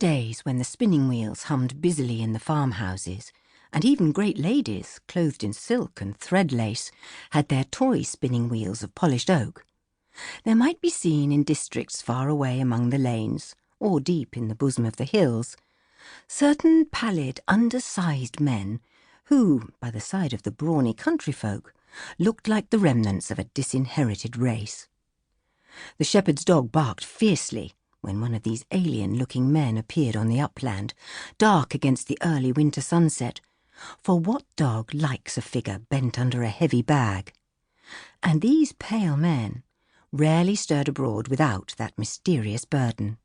days when the spinning wheels hummed busily in the farmhouses, and even great ladies, clothed in silk and thread lace, had their toy spinning wheels of polished oak, there might be seen in districts far away among the lanes, or deep in the bosom of the hills, certain pallid, undersized men who, by the side of the brawny country folk, looked like the remnants of a disinherited race. The shepherd's dog barked fiercely when one of these alien-looking men appeared on the upland, dark against the early winter sunset, for what dog likes a figure bent under a heavy bag? And these pale men rarely stirred abroad without that mysterious burden.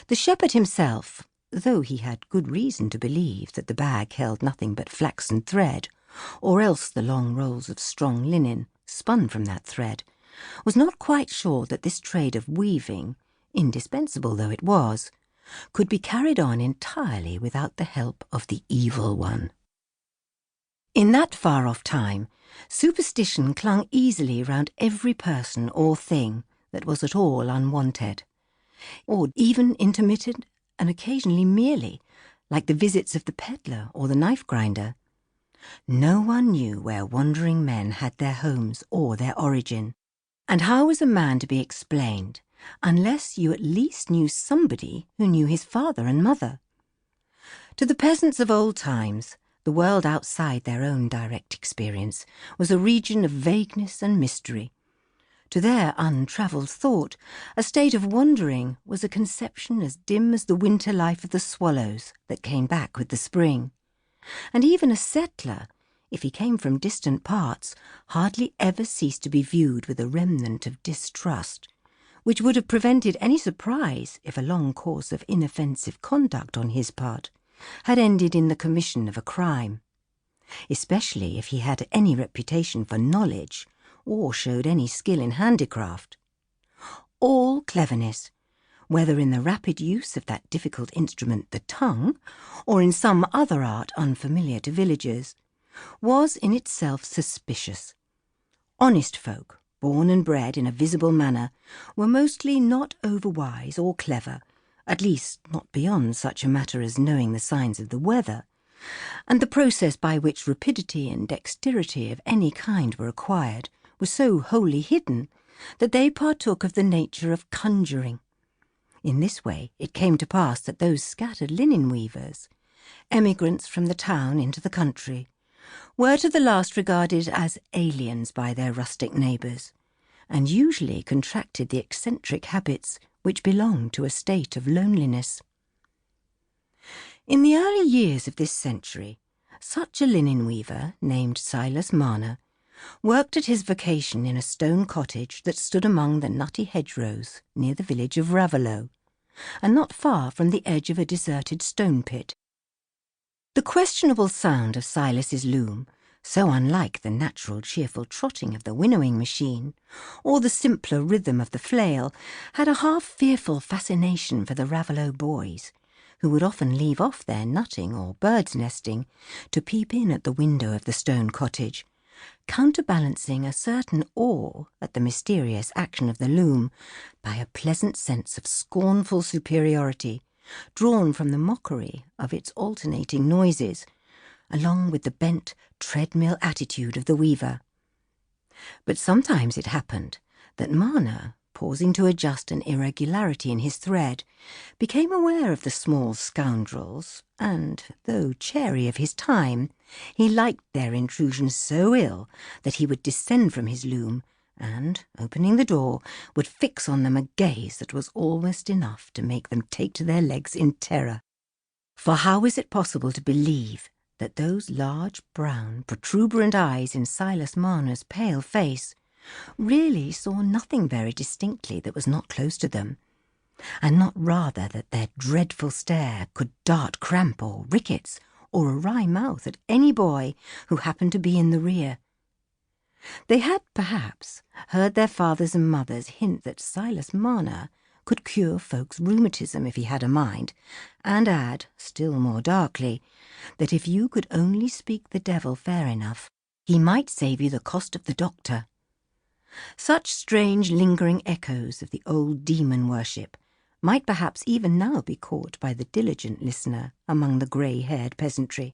The shepherd himself, though he had good reason to believe that the bag held nothing but flaxen thread, or else the long rolls of strong linen spun from that thread, was not quite sure that this trade of weaving, indispensable though it was, could be carried on entirely without the help of the evil one. In that far-off time, superstition clung easily round every person or thing that was at all unwanted, or even intermittent and occasionally merely, like the visits of the peddler or the knife-grinder. No one knew where wandering men had their homes or their origin, and how was a man to be explained unless you at least knew somebody who knew his father and mother? To the peasants of old times, the world outside their own direct experience was a region of vagueness and mystery. To their untravelled thought, a state of wandering was a conception as dim as the winter life of the swallows that came back with the spring. And even a settler, if he came from distant parts, hardly ever ceased to be viewed with a remnant of distrust, which would have prevented any surprise if a long course of inoffensive conduct on his part had ended in the commission of a crime, especially if he had any reputation for knowledge or showed any skill in handicraft. All cleverness, whether in the rapid use of that difficult instrument, the tongue, or in some other art unfamiliar to villagers, was in itself suspicious. Honest folk, born and bred in a visible manner, were mostly not overwise or clever, at least not beyond such a matter as knowing the signs of the weather, and the process by which rapidity and dexterity of any kind were acquired was so wholly hidden that they partook of the nature of conjuring. In this way it came to pass that those scattered linen weavers, emigrants from the town into the country, were to the last regarded as aliens by their rustic neighbours, and usually contracted the eccentric habits which belonged to a state of loneliness. In the early years of this century, such a linen weaver, named Silas Marner, worked at his vocation in a stone cottage that stood among the nutty hedgerows near the village of Raveloe, and not far from the edge of a deserted stone pit. The questionable sound of Silas's loom, so unlike the natural cheerful trotting of the winnowing machine, or the simpler rhythm of the flail, had a half-fearful fascination for the Raveloe boys, who would often leave off their nutting or bird's nesting to peep in at the window of the stone cottage, counterbalancing a certain awe at the mysterious action of the loom by a pleasant sense of scornful superiority drawn from the mockery of its alternating noises, along with the bent treadmill attitude of the weaver. But sometimes it happened that Marner, pausing to adjust an irregularity in his thread, became aware of the small scoundrels, and, though chary of his time, he liked their intrusion so ill that he would descend from his loom and, opening the door, would fix on them a gaze that was almost enough to make them take to their legs in terror. For how is it possible to believe that those large, brown, protuberant eyes in Silas Marner's pale face really saw nothing very distinctly that was not close to them, and not rather that their dreadful stare could dart cramp or rickets or a wry mouth at any boy who happened to be in the rear? They had, perhaps, heard their fathers and mothers hint that Silas Marner could cure folks' rheumatism if he had a mind, and add, still more darkly, that if you could only speak the devil fair enough, he might save you the cost of the doctor. Such strange lingering echoes of the old demon worship, might perhaps even now be caught by the diligent listener among the grey-haired peasantry.